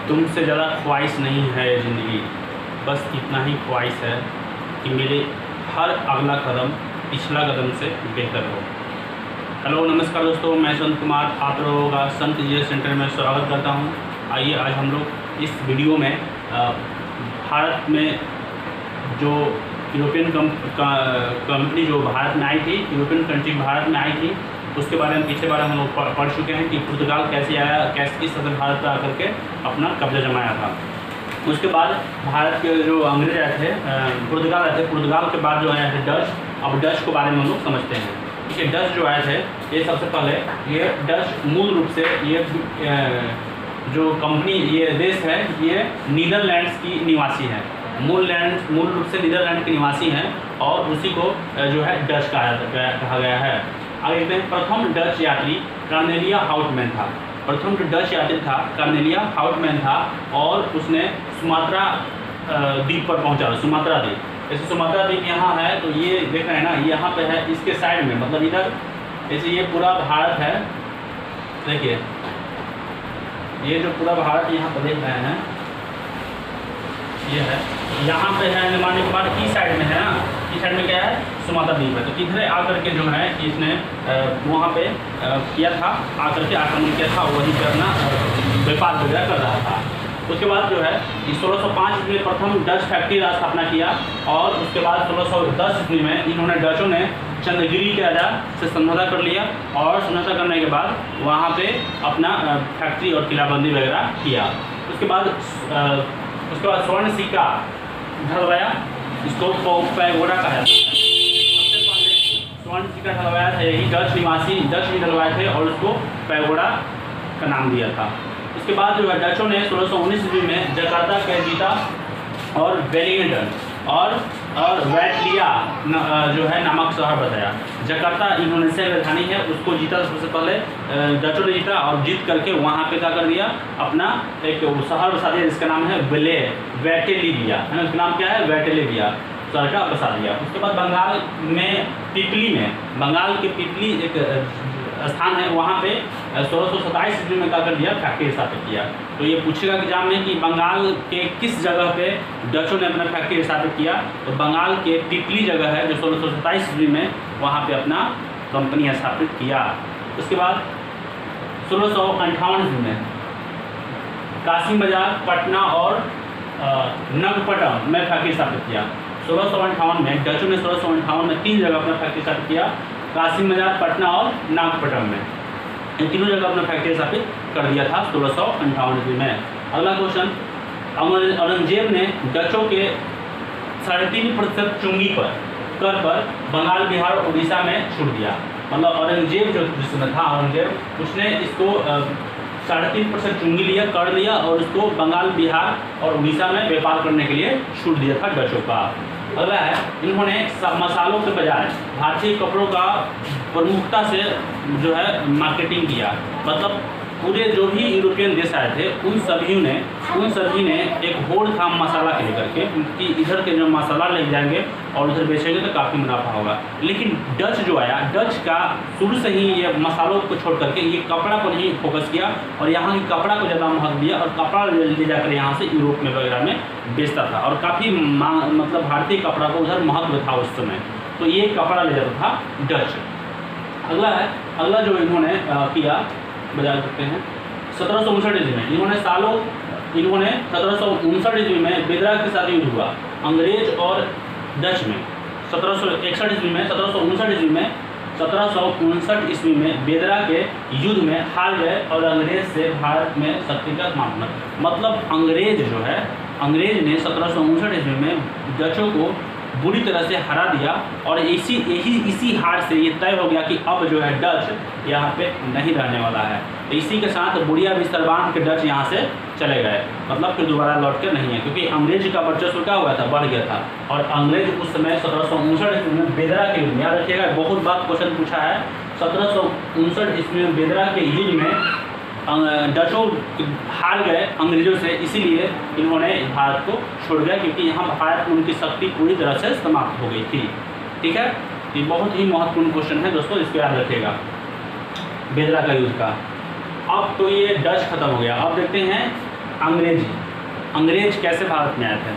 तुमसे ज़्यादा ख्वाहिश नहीं है ज़िंदगी, बस इतना ही ख्वाहिश है कि मेरे हर अगला कदम पिछला कदम से बेहतर हो। हेलो नमस्कार दोस्तों, मैं संत कुमार आप लोगों का संत जी सेंटर में स्वागत करता हूं। आइए आज हम लोग इस वीडियो में भारत में जो यूरोपियन कंपनी जो भारत में आई थी, यूरोपियन कंट्री भारत में आई थी, उसके बारे में पीछे बारे में हम लोग पढ़ चुके हैं कि पुर्तगाल कैसे आया, कैसे किस तरह भारत पर आकर के अपना कब्जा जमाया था। उसके बाद भारत के जो अंग्रेज आए थे, पुर्तगाल आए थे, पुर्तगाल के बाद जो आया थे डच। अब डच के बारे में हम लोग समझते हैं। देखिए डच जो आए थे, ये सबसे पहले ये डच मूल रूप से ये जो कंपनी ये देश है ये नीदरलैंड्स की निवासी है। मूल रूप से नीदरलैंड के निवासी हैं और उसी को जो है डच कहा गया है। आगे देखते हैं, प्रथम डच यात्री कार्नेलिया हाउटमैन था। प्रथम जो डच यात्री था कार्नेलिया हाउटमैन था और उसने सुमात्रा द्वीप पर पहुंचा। सुमात्रा द्वीप, जैसे सुमात्रा द्वीप यहाँ है तो ये देख रहे हैं ना, यहाँ पे है, इसके साइड में मतलब इधर जैसे ये पूरा भारत है। देखिए ये जो पूरा भारत यहाँ पर देख रहे हैं ये है, यहाँ पे है मानने के बाद की साइड में है ना, की साइड में क्या है, सुमात्रा द्वीप है। तो इधर आकर के जो है इसने वहाँ पे किया था, आकर के आक्रमण किया था, वहीं पे अपना व्यापार वगैरह कर रहा था। उसके बाद जो है 1605 में प्रथम डच फैक्ट्री का स्थापना किया और उसके बाद 1610 ईस्वी में इन्होंने डचों ने चंद्रगिरी के राजा से समझौता कर लिया और समझौता करने के बाद वहाँ पे अपना फैक्ट्री और किलाबंदी वगैरह किया। उसके बाद स्वर्ण सिक्का ढलवाया, इसको पैगोडा कहा जाता है। सबसे पहले स्वर्ण सिक्का ढलवाया था यही डच निवासी, डच ही ढलवाए थे और उसको पैगोडा का नाम दिया था। इसके बाद जो है डचों ने 1619 ईस्वी में जकार्ता के जीता और वेलिंगटन और वैटलिया जो है नामक शहर बताया। जकार्ता इन्होंने से राजधानी है उसको जीता, सबसे पहले डचों ने जीता और जीत करके वहाँ पे क्या कर दिया, अपना एक शहर बसा दिया जिसका नाम है वैटेलिविया है ना। उसका नाम क्या है, वैटेलिविया शहर का बसा दिया। उसके बाद बंगाल में पिपली में, बंगाल के पिपली एक स्थान है, वहाँ पे 1627 ईस्वी में क्या कर दिया, फैक्ट्री स्थापित किया। तो ये पूछेगा एग्जाम में कि बंगाल के किस जगह पे डचों ने अपना फैक्ट्री स्थापित किया, तो बंगाल के पिपली जगह है जो 1627 ईस्वी में वहाँ पे अपना कंपनी स्थापित किया। उसके बाद 1658 ईस्वी में कासिम बाजार, पटना और नगपटम में फैक्ट्री स्थापित किया। 1658 में डचों ने 1658 में 3 जगह अपना फैक्ट्री स्थापित किया, कासिम बाजार, पटना और नागपट्टनम में। इन तीनों जगह अपना फैक्ट्री स्थापित कर दिया था 1658 ईस्वी में। अगला क्वेश्चन, औरंगजेब ने डचों के 3.5% चुंगी पर कर पर बंगाल, बिहार और उड़ीसा में छूट दिया। मतलब औरंगजेब जो जिसमें था औरंगजेब, उसने इसको 3.5% चुंगी लिया, कर लिया और उसको बंगाल, बिहार और उड़ीसा में व्यापार करने के लिए छूट दिया था डचों का। अगला है, इन्होंने मसालों के बजाय भारतीय कपड़ों का प्रमुखता से जो है मार्केटिंग किया। मतलब पूरे जो भी यूरोपियन देश आए थे उन सभी ने एक होड़ था मसाला के लेकर के कि इधर के जो मसाला ले जाएंगे और उधर बेचेंगे तो काफ़ी मुनाफा होगा। लेकिन डच जो आया, डच का शुरू से ही ये मसालों को छोड़ करके ये कपड़ा पर ही फोकस किया और यहाँ की कपड़ा को ज़्यादा महत्व दिया और कपड़ा ले जाकर यहाँ से यूरोप में वगैरह में बेचता था और काफ़ी मतलब भारतीय कपड़ा को उधर महत्व था उस समय, तो ये कपड़ा ले जाता था डच। अगला है, अगला जो इन्होंने किया बजा सकते हैं 1759 ईस्वी में इन्होंने 1759 ईस्वी में बेदरा के साथ युद्ध हुआ अंग्रेज और डच में। 1761 ईस्वी में 1759 ईस्वी में बेदरा के युद्ध में हार गए और अंग्रेज से भारत में शक्ति का मामला, मतलब अंग्रेज जो है, अंग्रेज ने 1759 ईस्वी में डचों को बुरी तरह से हरा दिया और इसी हार से ये तय हो गया कि अब जो है डच यहाँ पे नहीं रहने वाला है। तो इसी के साथ बुढ़िया बिस्तर बांध के डच यहाँ से चले गए, मतलब फिर दोबारा लौट के नहीं है, क्योंकि अंग्रेज का वर्चस्व क्या हुआ था, बढ़ गया था। और अंग्रेज उस समय 1759 ईस्वी में बेदरा के युद्ध में, याद रखिएगा बहुत बार क्वेश्चन पूछा है, 1759 ईस्वी में बेदरा के युद्ध में डचों हार गए अंग्रेजों से, इसीलिए इन्होंने भारत को छोड़ दिया क्योंकि यहाँ भारत में उनकी शक्ति पूरी तरह से समाप्त हो गई थी। ठीक है, ये बहुत ही महत्वपूर्ण क्वेश्चन है दोस्तों, इसको याद रखिएगा बेदरा का युद्ध का। अब तो ये डच खत्म हो गया। अब देखते हैं अंग्रेज कैसे भारत में आए थे?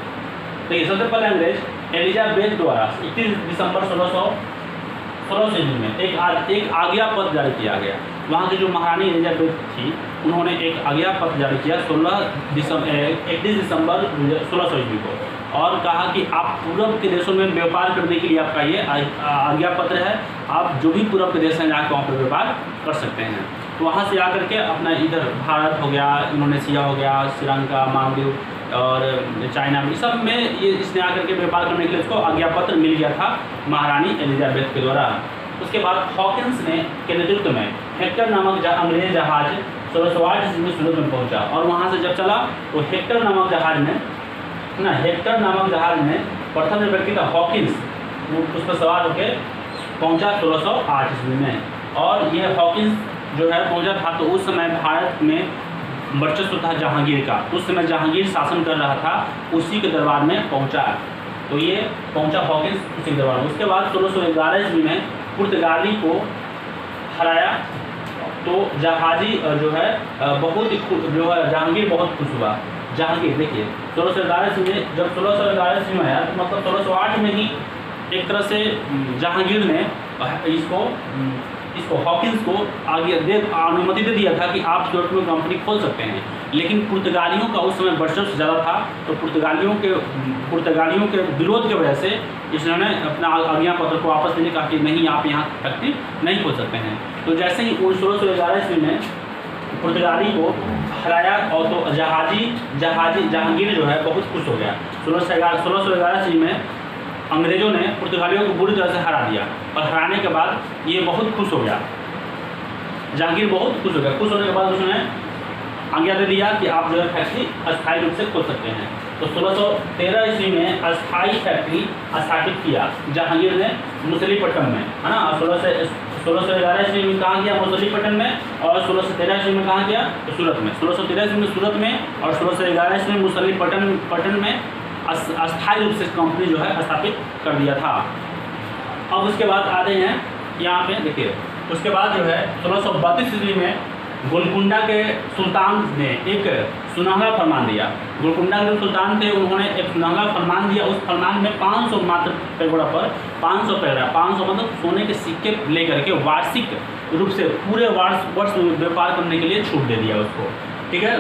तो ये सबसे पहले अंग्रेज एलिजाबेथ द्वारा 31 दिसंबर 1600 ईस्वी में एक आज्ञा पत्र जारी किया गया। वहाँ की जो महारानी एलिजाबेथ थी उन्होंने एक आज्ञा पत्र जारी किया 31 दिसंबर 1600 ईस्वी को, और कहा कि आप पूर्व के देशों में व्यापार करने के लिए आपका ये आज्ञा पत्र है, आप जो भी पूर्व के देश हैं जाकर वहाँ पर व्यापार कर सकते हैं। तो वहाँ से आकर के अपना इधर भारत हो गया, इंडोनेशिया हो गया, श्रीलंका, मालदीव और चाइना में, सब में ये इसने आकर के व्यापार करने के लिए इसको आज्ञा पत्र मिल गया था महारानी एलिजाबेथ के द्वारा। उसके बाद हॉकिंस ने के नेतृत्व में हेक्टर नामक अंग्रेज जहाज 1608 ईस्वी में सूरत में पहुंचा, और वहां से जब चला तो हेक्टर नामक जहाज में प्रथम जो व्यक्ति था हॉकिंस, वो उस पर सवार होकर पहुंचा 1608 ईस्वी में। और ये हॉकिंस जो है पहुंचा था तो उस समय भारत में वर्चस्व था जहांगीर का, उस समय जहांगीर शासन कर रहा था, उसी के दरबार में पहुंचा। तो ये पहुंचा हॉकिंस उसी के दरबार में। उसके बाद 1611 ईस्वी में पुर्तगाली को हराया, तो जहाजी जो है बहुत जो है जहांगीर बहुत खुश हुआ। जहांगीर देखिए 1611 ईस्वी में, जब 1611 ईस्वी में आया तो मतलब 1608 में ही एक तरह से जहांगीर ने इसको हॉकिंस को आगे अनुमति दे दिया था कि आप सूरत में कंपनी खोल सकते हैं। लेकिन पुर्तगालियों का उस समय वर्चस्व ज़्यादा था, तो पुर्तगालियों के विरोध की वजह से इसने अपना आज्ञा पत्र को वापस लेने कहा कि नहीं, आप यहाँ फैक्ट्री नहीं खोल सकते हैं। तो जैसे ही 1611 ईस्वी में पुर्तगाली को हराया और तो जहांगीर जो है बहुत खुश हो गया। 1611 ईस्वी में अंग्रेजों ने पुर्तगालियों को बुरी तरह से हरा दिया, और हराने के बाद ये बहुत खुश हो गया, जहांगीर बहुत खुश हो गया। खुश होने के बाद उसने आज्ञा दे दिया कि आप जो है फैक्ट्री अस्थायी रूप से खोल सकते हैं। तो 1613 ईस्वी में अस्थायी फैक्ट्री स्थापित किया जहांगीर ने मछलीपट्टनम में, है ना। 1611 ईस्वी में कहाँ गया? मछलीपट्टनम में। और 1613 ईस्वी में कहाँ गया? तो सूरत में। 1613 ईस्वी में सूरत में और 1611 ईस्वी में मछलीपट्टनम में अस्थायी रूप से कंपनी जो है स्थापित कर दिया था। अब उसके बाद आते हैं यहाँ पे देखिए, उसके बाद जो है 1632 ईस्वी में गोलकुंडा के सुल्तान ने एक सुनहरा फरमान दिया। गोलकुंडा के जो सुल्तान थे उन्होंने एक सुनहरा फरमान दिया। उस फरमान में 500 मात्र पैगोड़ा पर 500 मतलब सोने के सिक्के लेकर के वार्षिक रूप से पूरे वर्ष व्यापार करने के लिए छूट दे दिया उसको, ठीक है,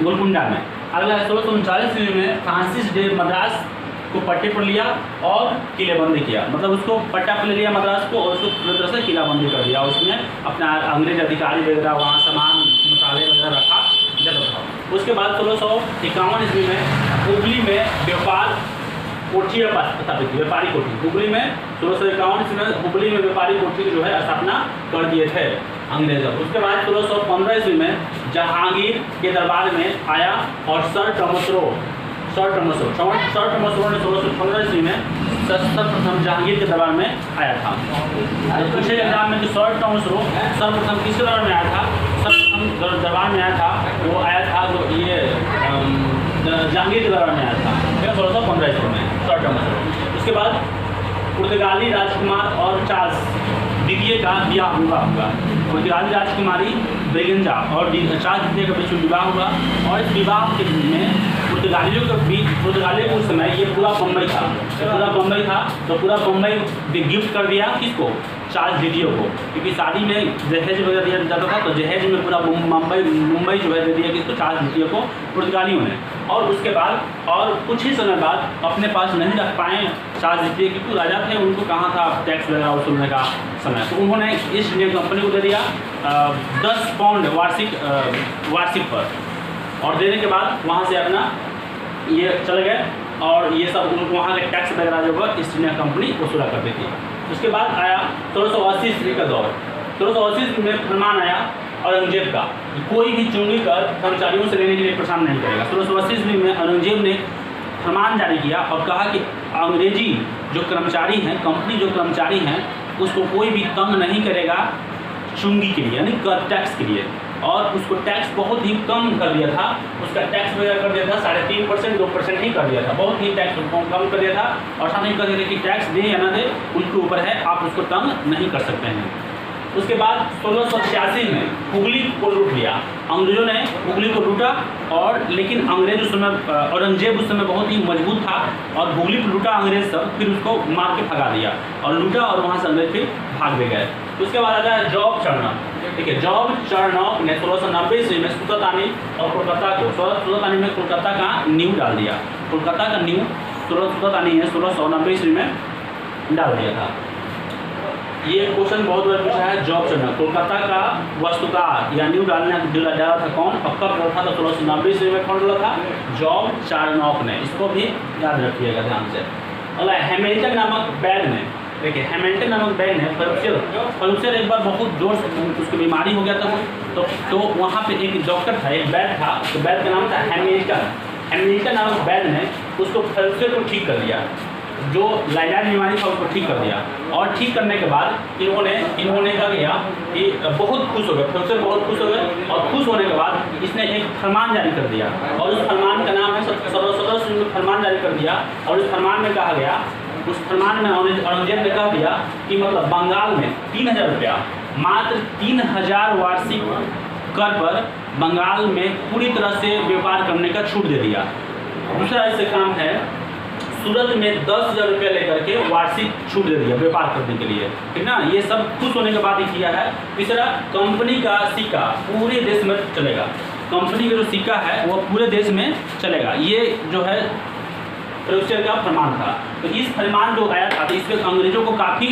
गोलकुंडा में। अगला 1639 ईस्वी में फ्रांसिस डे मद्रास को पट्टे पर लिया और किलेबंदी किया, मतलब उसको पट्टा पर ले लिया मद्रास को और उसको पूरी तरह से किलाबंदी कर दिया। उसमें अपना अंग्रेज अधिकारी वगैरह वहाँ सामान मसाले वगैरह रखा जाता था। उसके बाद 1651 ईस्वी में हुगली में व्यापार कोठी स्थापित की, व्यापारी कोठी हुगली में। 1651 ईस्वी में हुगली में व्यापारी कोठी की जो है स्थापना कर दिए थे अंग्रेजों। उसके बाद 1615 ईस्वी में जहांगीर के दरबार में आया और सर टमसरो ने 1615 ईस्वी में सर्वप्रथम जहांगीर के दरबार में आया था। पूछे एग्जाम में कि सर टमसरो सर्वप्रथम किसके दरबार में आया था? सर्वप्रथम दरबार में आया था, वो आया था जो ये जहांगीर के दरबार में आया था 1615 ईस्वी में सर टमसरो। उसके बाद पुर्तगाली राजकुमार और चार्ल्स द्वितीय का विवाह हुआ। पुर्तगाली राजकुमारी ब्रिगेंजा और चार्ल्स द्वितीय का बीच विवाह हुआ, और इस विवाह के में पुर्तगालियों को उस समय ये पूरा बम्बई था, तो पूरा बम्बई गिफ्ट कर दिया किसको? चार्ल्स द्वितीय को, क्योंकि शादी में जहेज वगैरह दिया जाता था, तो जहेज में पूरा मुंबई जो है दे दिया किसको? चार्ल्स द्वितीय को, पुर्तगालियों ने। और उसके बाद और कुछ ही समय बाद अपने पास नहीं रख पाए चार्ल्स द्वितीय, क्योंकि राजा थे, उनको कहाँ था टैक्स वगैरह वसूलने का समय, तो उन्होंने ईस्ट इंडिया कंपनी को दे दिया 10 पाउंड वार्षिक पर, और देने के बाद वहाँ से अपना ये चले गए, और ये सब वहाँ के टैक्स वगैरह जो है ईस्ट इंडिया कंपनी वसूला करती थी। उसके बाद आया 1680 ईस्वी का दौर। 1680 ईस्वी में फरमान आया औरंगजेब का, कोई भी चुंगी कर कर्मचारियों से लेने के लिए परेशान नहीं करेगा। 1680 ईस्वी में औरंगजेब ने फरमान जारी किया और कहा कि अंग्रेजी जो कर्मचारी हैं, कंपनी जो कर्मचारी हैं, उसको कोई भी तंग नहीं करेगा चुंगी के लिए, यानी कर टैक्स के लिए। और उसको टैक्स बहुत ही कम कर दिया था, उसका टैक्स वगैरह कर दिया था 3.5% 2% ही कर दिया था, बहुत ही टैक्स कम कर दिया था। और साथ ही कर दिया था कि टैक्स दे या ना दे उनके ऊपर है, आप उसको तंग नहीं कर सकते हैं। उसके बाद 1686 में हुगली को लूट लिया। अंग्रेजों ने हुगली को लूटा, और लेकिन अंग्रेज उस समय औरंगजेब उस समय बहुत ही मजबूत था, और हुगली को लूटा अंग्रेज सब, फिर उसको मार के भगा दिया और लूटा, और वहाँ से अंग्रेज फिर भाग भी गए। उसके बाद आता है जॉब चार्नक। ठीक है, जॉब चार्नक ने 1690 ईस्वी में सुल्तानी और कोलकाता को, सुल्तानी में कोलकाता का नींव डाल दिया। कोलकाता का नींव सुल्तानी ने 1690 ईस्वी में डाल दिया था। ये क्वेश्चन बहुत बार पूछा है। जॉब चार्नक कोलकाता का वास्तुकार या नींव डाला था कौन, और कब डाला था? तो 1690 ईस्वी में कौन डाला था? जॉब चार्नक ने। इसको भी याद रखिएगा ध्यान से। अगला हैमिल्टन नामक बैग ने, देखिए हैमिल्टन नामक बैग ने फ्लूसर एक बार बहुत जोर से उसकी बीमारी हो गया था, तो वहाँ पे एक डॉक्टर था, एक बैग था, तो बैग का नाम था हैमिल्टन। हैमिल्टन नामक बैग ने उसको फ्लूसर को ठीक कर दिया, जो लाइलाज बीमारी था उसको ठीक कर दिया। और ठीक करने के बाद इन्होंने क्या किया कि बहुत खुश हो गए, फ्लूसर बहुत खुश हो गए, और खुश होने के बाद इसने एक फरमान जारी कर दिया, और उस फरमान का नाम है 1700 में फरमान जारी कर दिया। और उस फरमान में कहा गया, उस फरमान में औरंगजेब ने कह दिया कि मतलब बंगाल में 3000 रुपया, मात्र 3000 वार्षिक कर पर बंगाल में पूरी तरह से व्यापार करने का छूट दे दिया। दूसरा इससे काम है, सूरत में 10,000 रुपया लेकर के वार्षिक छूट दे दिया व्यापार करने के लिए, ठीक ना। ये सब खुश होने के बाद ही किया है। तीसरा, कंपनी का सिक्का पूरे देश में चलेगा। कंपनी का जो सिक्का है वो पूरे देश में चलेगा। ये जो है फ्लूसर का फरमान था। तो इस फरमान जो आया था, तो इसमें अंग्रेजों को काफ़ी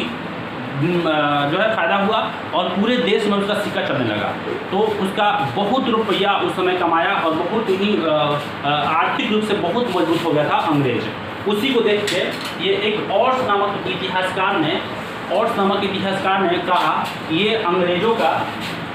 जो है फ़ायदा हुआ, और पूरे देश में उसका सिक्का चलने लगा। तो उसका बहुत रुपया उस समय कमाया, और बहुत ही आर्थिक रूप से बहुत मजबूत हो गया था अंग्रेज। उसी को देख के ये एक और नामक इतिहासकार ने कहा, ये अंग्रेजों का,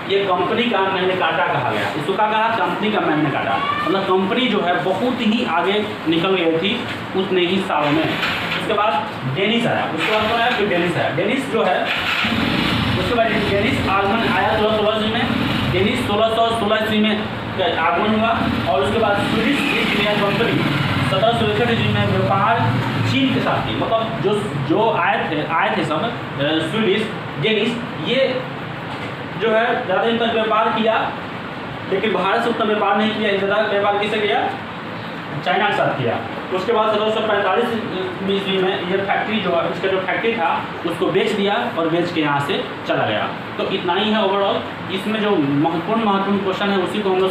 ये कंपनी का मैग्ना कार्टा कहा गया। इसको क्या कहा? कंपनी का मैग्ना कार्टा। मतलब कंपनी जो है बहुत ही आगे निकल गई थी उतने ही सालों में। उसके बाद डेनिस आया, उसके बाद कौन आया? फिर डेनिस आया। डेनिस जो है, उसके बाद डेनिस आगमन आया 1616 ईस्वी में। डेनिस 1616 ईस्वी में आगमन हुआ, और उसके बाद स्वीडिश ईस्ट इंडिया कंपनी 1763 ईस्वी में व्यापार चीन के साथ थी। मतलब जो आए थे सब स्वीडिश, डेनिस, ये जो है ज़्यादा दिन तक व्यापार किया, लेकिन भारत से उतना व्यापार नहीं किया। ज़्यादा व्यापार किससे किया? चाइना के साथ किया। उसके बाद 1745 ईस्वी में ये फैक्ट्री जो है, इसका जो फैक्ट्री था उसको बेच दिया, और बेच के यहाँ से चला गया। तो इतना ही है ओवरऑल। इसमें जो महत्वपूर्ण क्वेश्चन है उसी को हम लोग